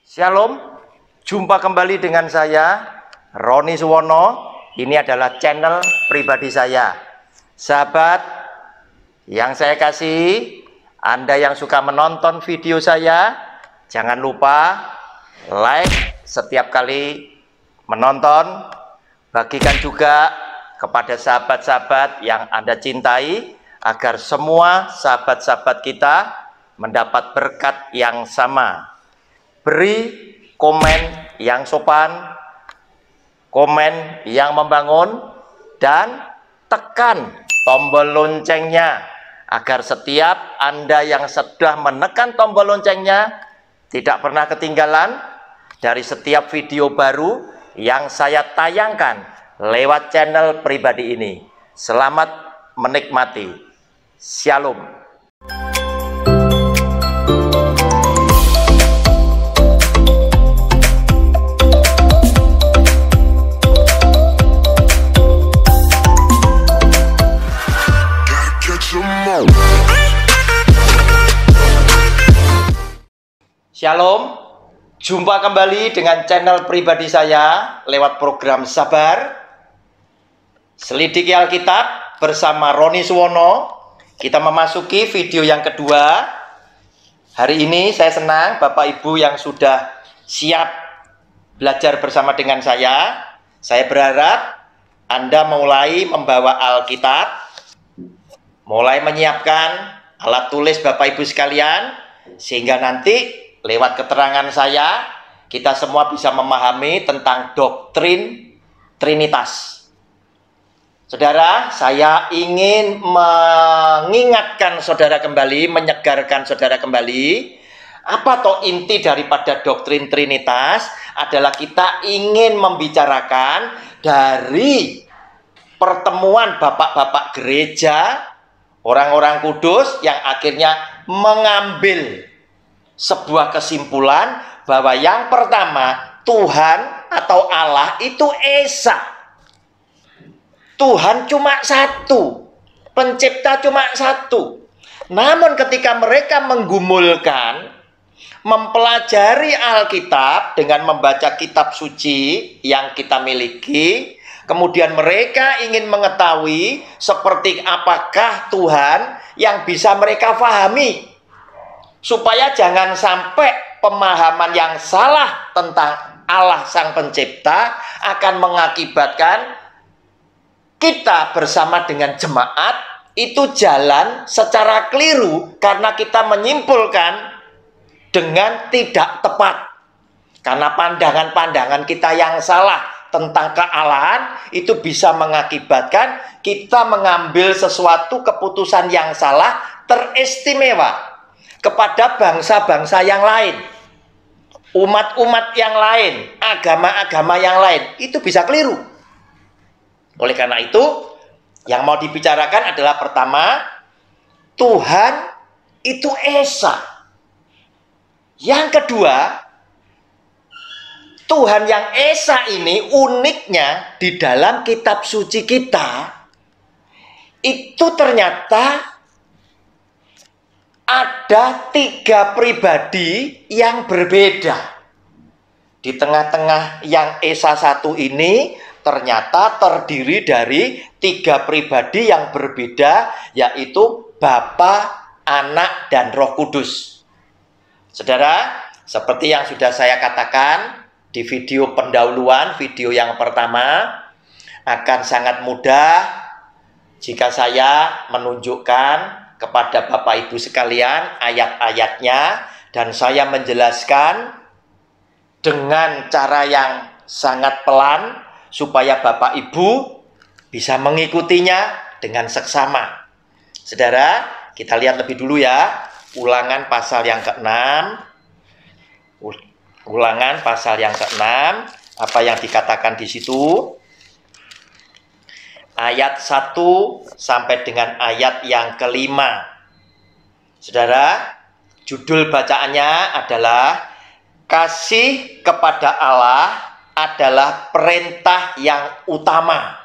Shalom, jumpa kembali dengan saya Roni Suwono. Ini adalah channel pribadi saya. Sahabat yang saya kasih, Anda yang suka menonton video saya, jangan lupa like setiap kali menonton. Bagikan juga kepada sahabat-sahabat yang Anda cintai, agar semua sahabat-sahabat kita mendapat berkat yang sama. Beri komen yang sopan, komen yang membangun, dan tekan tombol loncengnya agar setiap Anda yang sudah menekan tombol loncengnya tidak pernah ketinggalan dari setiap video baru yang saya tayangkan lewat channel pribadi ini. Selamat menikmati. Shalom. Shalom, jumpa kembali dengan channel pribadi saya lewat program Sabar Selidiki Alkitab bersama Roni Suwono. Kita memasuki video yang kedua. Hari ini saya senang Bapak Ibu yang sudah siap belajar bersama dengan saya. Saya berharap Anda mulai membawa Alkitab, mulai menyiapkan alat tulis Bapak Ibu sekalian, sehingga nanti lewat keterangan saya, kita semua bisa memahami tentang doktrin Trinitas. Saudara, saya ingin mengingatkan saudara kembali, menyegarkan saudara kembali. Apa toh inti daripada doktrin Trinitas? Adalah kita ingin membicarakan dari pertemuan bapak-bapak gereja, orang-orang kudus yang akhirnya mengambil sebuah kesimpulan bahwa yang pertama, Tuhan atau Allah itu esa. Tuhan cuma satu, pencipta cuma satu. Namun ketika mereka menggumulkan, mempelajari Alkitab dengan membaca kitab suci yang kita miliki, kemudian mereka ingin mengetahui seperti apakah Tuhan yang bisa mereka pahami, supaya jangan sampai pemahaman yang salah tentang Allah Sang Pencipta akan mengakibatkan kita bersama dengan jemaat itu jalan secara keliru, karena kita menyimpulkan dengan tidak tepat. Karena pandangan-pandangan kita yang salah tentang kealahan itu bisa mengakibatkan kita mengambil sesuatu keputusan yang salah, teristimewa kepada bangsa-bangsa yang lain, umat-umat yang lain, agama-agama yang lain. Itu bisa keliru. Oleh karena itu, yang mau dibicarakan adalah pertama, Tuhan itu esa. Yang kedua, Tuhan yang esa ini uniknya di dalam kitab suci kita, itu ternyata ada 3 pribadi yang berbeda. Di tengah-tengah yang esa satu ini ternyata terdiri dari 3 pribadi yang berbeda, yaitu Bapa, Anak, dan Roh Kudus. Saudara, seperti yang sudah saya katakan di video pendahuluan, video yang pertama, akan sangat mudah jika saya menunjukkan kepada Bapak Ibu sekalian ayat-ayatnya, dan saya menjelaskan dengan cara yang sangat pelan supaya Bapak Ibu bisa mengikutinya dengan seksama. Saudara, kita lihat lebih dulu ya, Ulangan pasal yang ke-6. Ulangan pasal yang ke-6, apa yang dikatakan di situ? Ayat 1 sampai dengan ayat yang ke-5. Saudara, judul bacaannya adalah Kasih kepada Allah adalah perintah yang utama.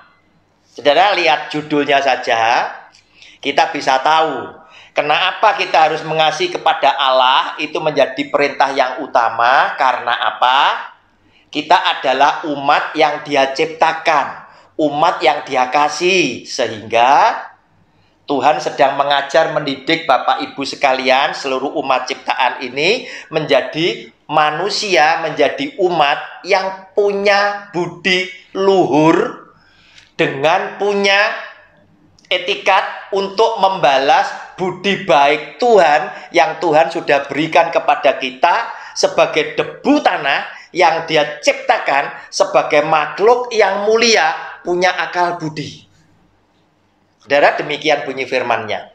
Saudara, lihat judulnya saja, kita bisa tahu Kenapa kita harus mengasihi kepada Allah? Itu menjadi perintah yang utama. Karena apa? Kita adalah umat yang Dia ciptakan, umat yang Dia kasih, sehingga Tuhan sedang mengajar, mendidik Bapak Ibu sekalian, seluruh umat ciptaan ini menjadi manusia, menjadi umat yang punya budi luhur, dengan punya etikat untuk membalas budi baik Tuhan yang Tuhan sudah berikan kepada kita sebagai debu tanah yang Dia ciptakan sebagai makhluk yang mulia, punya akal budi. Saudara, demikian bunyi firman-Nya.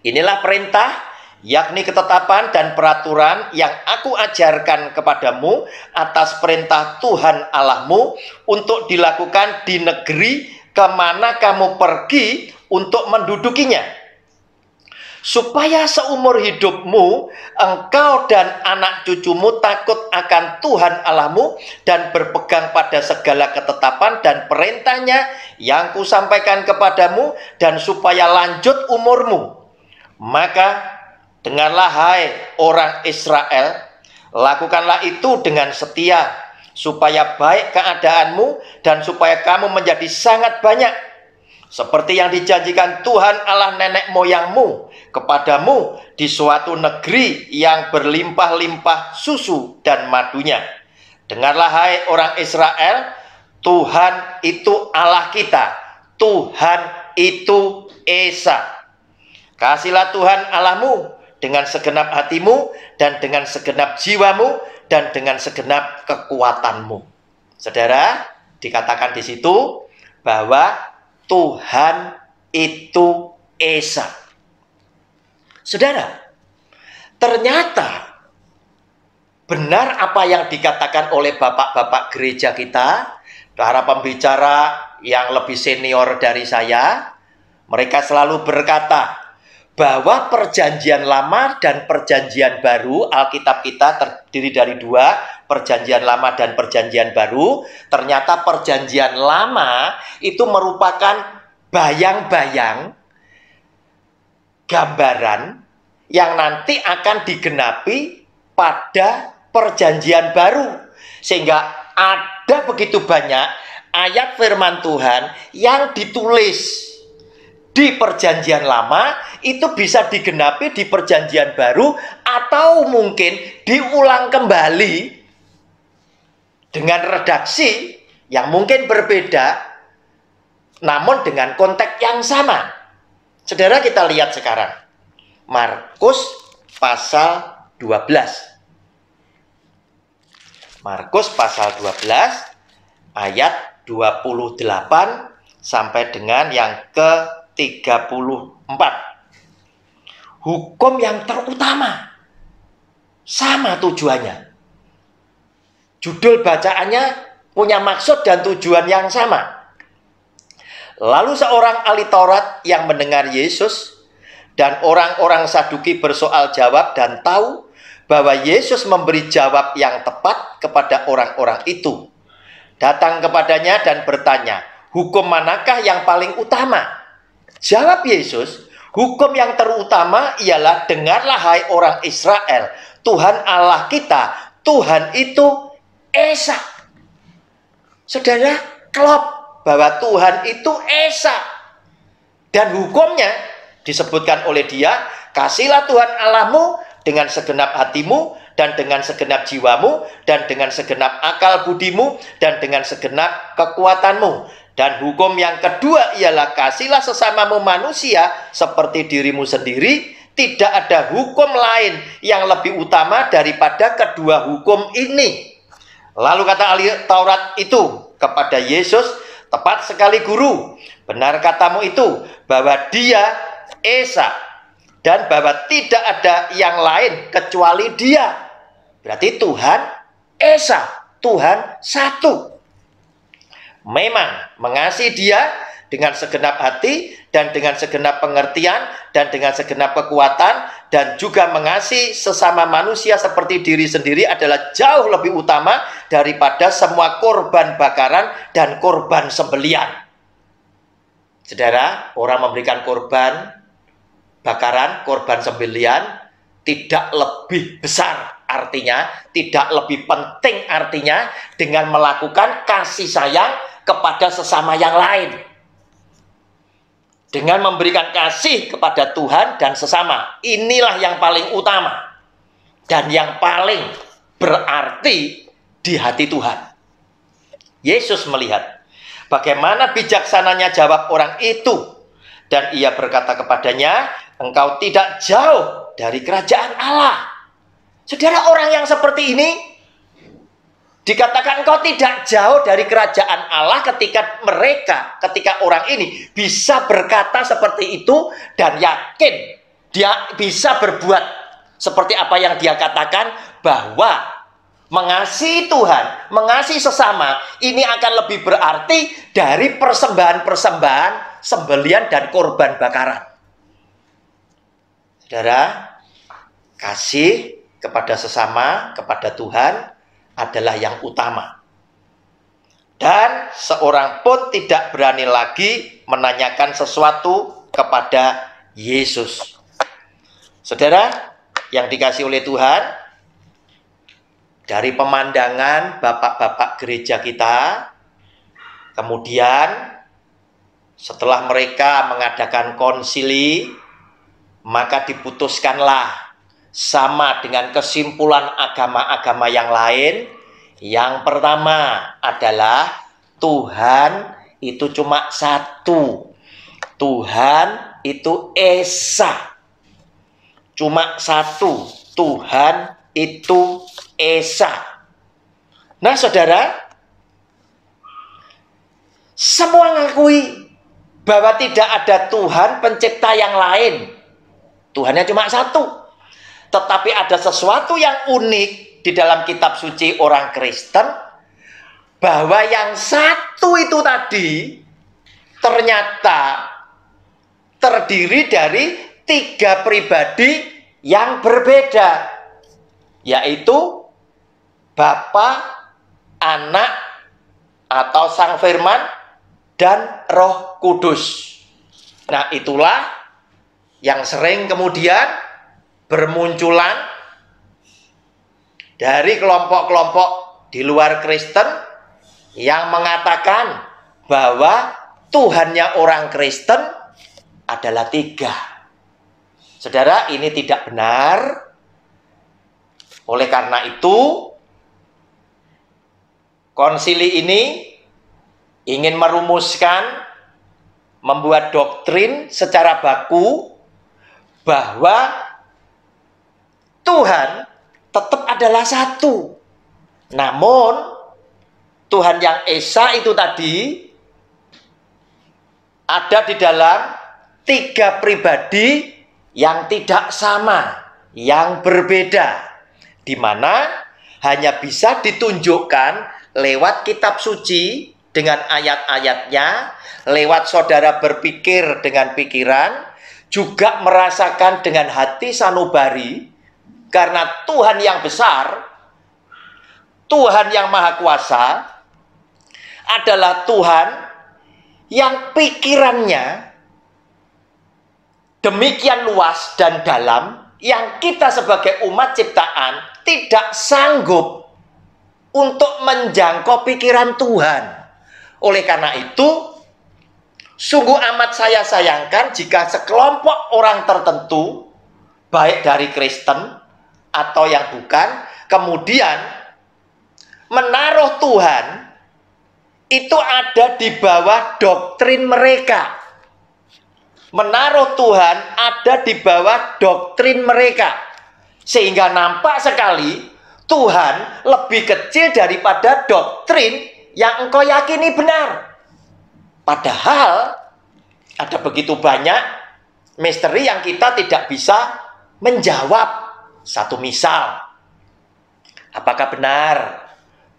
Inilah perintah, yakni ketetapan dan peraturan yang aku ajarkan kepadamu atas perintah Tuhan Allahmu untuk dilakukan di negeri kemana kamu pergi untuk mendudukinya, supaya seumur hidupmu engkau dan anak cucumu takut akan Tuhan Allahmu dan berpegang pada segala ketetapan dan perintahnya yang kusampaikan kepadamu, dan supaya lanjut umurmu. Maka dengarlah hai orang Israel, lakukanlah itu dengan setia, supaya baik keadaanmu dan supaya kamu menjadi sangat banyak, seperti yang dijanjikan Tuhan Allah nenek moyangmu kepadamu di suatu negeri yang berlimpah-limpah susu dan madunya. Dengarlah hai orang Israel, Tuhan itu Allah kita, Tuhan itu Esa. Kasihlah Tuhan Allahmu dengan segenap hatimu dan dengan segenap jiwamu dan dengan segenap kekuatanmu. Saudara, dikatakan di situ bahwa Tuhan itu Esa. Saudara, ternyata benar apa yang dikatakan oleh bapak-bapak gereja kita, para pembicara yang lebih senior dari saya. Mereka selalu berkata bahwa perjanjian lama dan perjanjian baru, Alkitab kita terdiri dari dua, perjanjian lama dan perjanjian baru. Ternyata perjanjian lama itu merupakan bayang-bayang, gambaran yang nanti akan digenapi pada perjanjian baru. Sehingga ada begitu banyak ayat firman Tuhan yang ditulis di perjanjian lama itu bisa digenapi di perjanjian baru, atau mungkin diulang kembali dengan redaksi yang mungkin berbeda namun dengan konteks yang sama. Saudara, kita lihat sekarang Markus pasal 12. Markus pasal 12 ayat 28 sampai dengan yang ke-34. Hukum yang terutama sama tujuannya. Judul bacaannya punya maksud dan tujuan yang sama. Lalu seorang ahli Taurat yang mendengar Yesus dan orang-orang Saduki bersoal jawab dan tahu bahwa Yesus memberi jawab yang tepat kepada orang-orang itu, datang kepadanya dan bertanya, hukum manakah yang paling utama? Jawab Yesus, hukum yang terutama ialah, dengarlah hai orang Israel, Tuhan Allah kita, Tuhan itu Esa. Saudara, klop bahwa Tuhan itu Esa. Dan hukumnya disebutkan oleh Dia, kasihlah Tuhan Allahmu dengan segenap hatimu dan dengan segenap jiwamu dan dengan segenap akal budimu dan dengan segenap kekuatanmu. Dan hukum yang kedua ialah, kasihlah sesamamu manusia seperti dirimu sendiri. Tidak ada hukum lain yang lebih utama daripada kedua hukum ini. Lalu kata ahli Taurat itu kepada Yesus, tepat sekali guru, benar katamu itu, bahwa Dia Esa dan bahwa tidak ada yang lain kecuali Dia. Berarti Tuhan Esa, Tuhan satu. Memang mengasihi Dia dengan segenap hati dan dengan segenap pengertian dan dengan segenap kekuatan, dan juga mengasihi sesama manusia seperti diri sendiri adalah jauh lebih utama daripada semua korban bakaran dan korban sembelian. Saudara, orang memberikan korban bakaran, korban sembelian tidak lebih besar, artinya tidak lebih penting, artinya dengan melakukan kasih sayang kepada sesama yang lain, dengan memberikan kasih kepada Tuhan dan sesama. Inilah yang paling utama dan yang paling berarti di hati Tuhan. Yesus melihat bagaimana bijaksananya jawab orang itu, dan ia berkata kepadanya, engkau tidak jauh dari kerajaan Allah. Saudara, orang yang seperti ini dikatakan engkau tidak jauh dari kerajaan Allah ketika orang ini bisa berkata seperti itu dan yakin dia bisa berbuat seperti apa yang dia katakan, bahwa mengasihi Tuhan, mengasihi sesama ini akan lebih berarti dari persembahan-persembahan sembelian dan korban bakaran. Saudara, kasih kepada sesama, kepada Tuhan adalah yang utama. Dan seorang pun tidak berani lagi menanyakan sesuatu kepada Yesus. Saudara yang dikasihi oleh Tuhan, dari pemandangan bapak-bapak gereja kita, kemudian setelah mereka mengadakan konsili, maka diputuskanlah sama dengan kesimpulan agama-agama yang lain. Yang pertama adalah Tuhan itu cuma satu. Tuhan itu Esa. Cuma satu. Tuhan itu Esa. Nah, saudara, semua ngakui bahwa tidak ada Tuhan pencipta yang lain. Tuhannya cuma satu. Tetapi ada sesuatu yang unik di dalam kitab suci orang Kristen, bahwa yang satu itu tadi ternyata terdiri dari 3 pribadi yang berbeda, yaitu Bapa, Anak atau Sang Firman, dan Roh Kudus. Nah, itulah yang sering kemudian bermunculan dari kelompok-kelompok di luar Kristen yang mengatakan bahwa Tuhannya orang Kristen adalah 3. Saudara, ini tidak benar. Oleh karena itu, konsili ini ingin merumuskan, membuat doktrin secara baku bahwa Tuhan tetap adalah satu. Namun Tuhan yang Esa itu tadi ada di dalam 3 pribadi yang tidak sama, yang berbeda, di mana hanya bisa ditunjukkan lewat kitab suci dengan ayat-ayatnya, lewat saudara berpikir dengan pikiran, juga merasakan dengan hati sanubari, karena Tuhan yang besar, Tuhan yang maha kuasa, adalah Tuhan yang pikirannya demikian luas dan dalam, yang kita sebagai umat ciptaan tidak sanggup untuk menjangkau pikiran Tuhan. Oleh karena itu, sungguh amat saya sayangkan jika sekelompok orang tertentu, baik dari Kristen atau yang bukan, kemudian menaruh Tuhan itu ada di bawah doktrin mereka. Menaruh Tuhan ada di bawah doktrin mereka, sehingga nampak sekali Tuhan lebih kecil daripada doktrin yang engkau yakini benar. Padahal ada begitu banyak misteri yang kita tidak bisa menjawab. Satu misal, apakah benar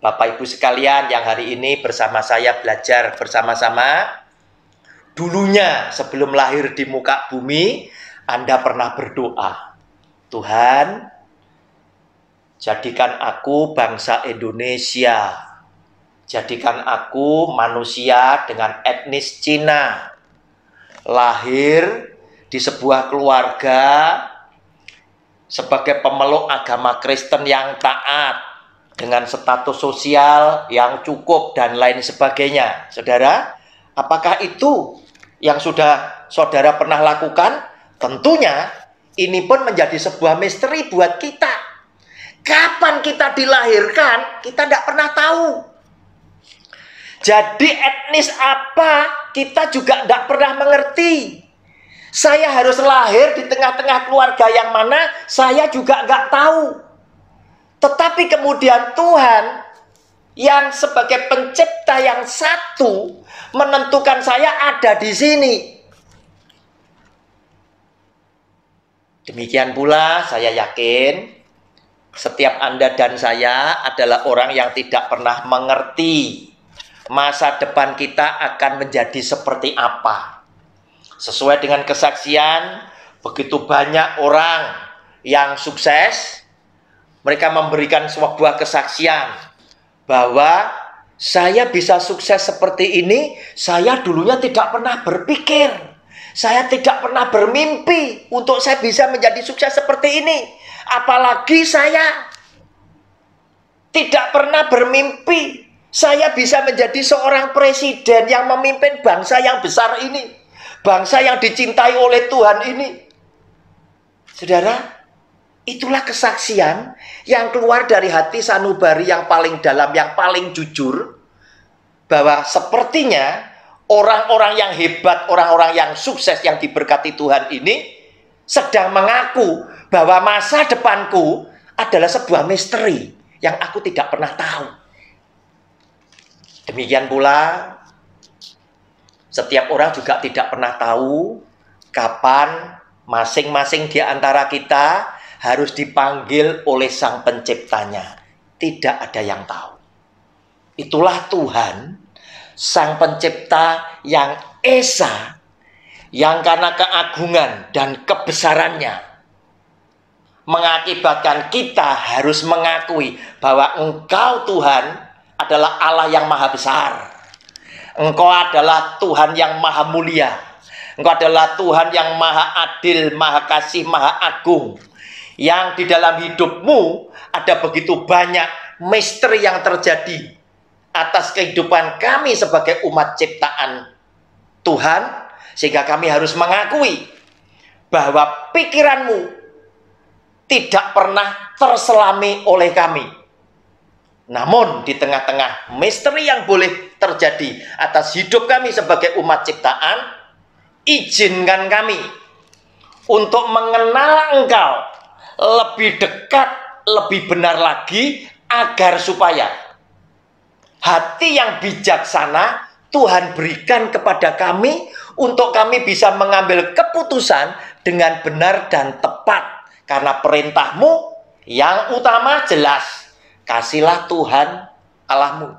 Bapak Ibu sekalian yang hari ini bersama saya belajar bersama-sama, dulunya sebelum lahir di muka bumi Anda pernah berdoa, Tuhan, jadikan aku bangsa Indonesia, jadikan aku manusia dengan etnis Cina, lahir di sebuah keluarga sebagai pemeluk agama Kristen yang taat dengan status sosial yang cukup dan lain sebagainya. Saudara, apakah itu yang sudah saudara pernah lakukan? Tentunya ini pun menjadi sebuah misteri buat kita. Kapan kita dilahirkan, kita tidak pernah tahu. Jadi etnis apa, kita juga tidak pernah mengerti. Saya harus lahir di tengah-tengah keluarga yang mana, saya juga nggak tahu. Tetapi kemudian Tuhan yang sebagai pencipta yang satu menentukan saya ada di sini. Demikian pula saya yakin setiap Anda dan saya adalah orang yang tidak pernah mengerti masa depan kita akan menjadi seperti apa. Sesuai dengan kesaksian, begitu banyak orang yang sukses, mereka memberikan sebuah kesaksian bahwa saya bisa sukses seperti ini, saya dulunya tidak pernah berpikir, saya tidak pernah bermimpi untuk saya bisa menjadi sukses seperti ini. Apalagi saya tidak pernah bermimpi saya bisa menjadi seorang presiden yang memimpin bangsa yang besar ini. Bangsa yang dicintai oleh Tuhan ini. Saudara, itulah kesaksian yang keluar dari hati sanubari yang paling dalam, yang paling jujur. Bahwa sepertinya orang-orang yang hebat, orang-orang yang sukses, yang diberkati Tuhan ini sedang mengaku bahwa masa depanku adalah sebuah misteri yang aku tidak pernah tahu. Demikian pula setiap orang juga tidak pernah tahu kapan masing-masing di antara kita harus dipanggil oleh Sang Penciptanya. Tidak ada yang tahu. Itulah Tuhan, Sang Pencipta yang esa, yang karena keagungan dan kebesarannya mengakibatkan kita harus mengakui bahwa Engkau Tuhan adalah Allah yang maha besar. Engkau adalah Tuhan yang maha mulia. Engkau adalah Tuhan yang maha adil, maha kasih, maha agung. Yang di dalam hidupmu ada begitu banyak misteri yang terjadi atas kehidupan kami sebagai umat ciptaan Tuhan. Sehingga kami harus mengakui bahwa pikiranmu tidak pernah terselami oleh kami. Namun di tengah-tengah misteri yang boleh terjadi atas hidup kami sebagai umat ciptaan, izinkan kami untuk mengenal Engkau lebih dekat, lebih benar lagi, agar supaya hati yang bijaksana Tuhan berikan kepada kami untuk kami bisa mengambil keputusan dengan benar dan tepat. Karena perintah-Mu yang utama jelas. Kasihlah Tuhan Allahmu,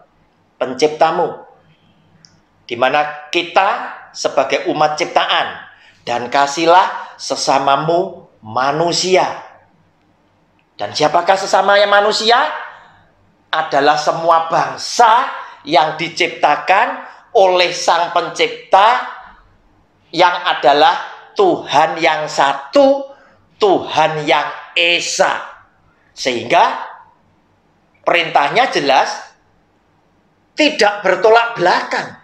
penciptamu, di mana kita sebagai umat ciptaan, dan kasihlah sesamamu manusia. Dan siapakah sesamanya manusia? Adalah semua bangsa yang diciptakan oleh Sang Pencipta, yang adalah Tuhan yang satu, Tuhan yang esa. Sehingga perintahnya jelas, tidak bertolak belakang.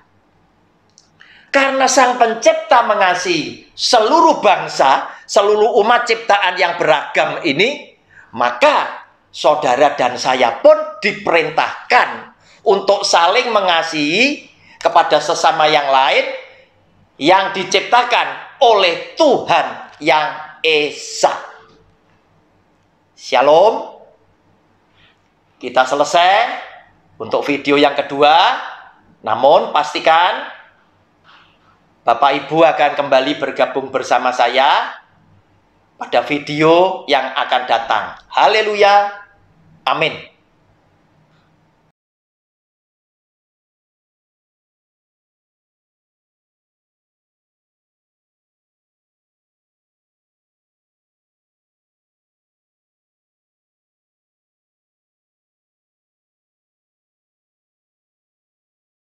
Karena Sang Pencipta mengasihi seluruh bangsa, seluruh umat ciptaan yang beragam ini, maka saudara dan saya pun diperintahkan untuk saling mengasihi kepada sesama yang lain yang diciptakan oleh Tuhan yang esa. Shalom. Kita selesai untuk video yang kedua. Namun pastikan Bapak Ibu akan kembali bergabung bersama saya pada video yang akan datang. Haleluya. Amin.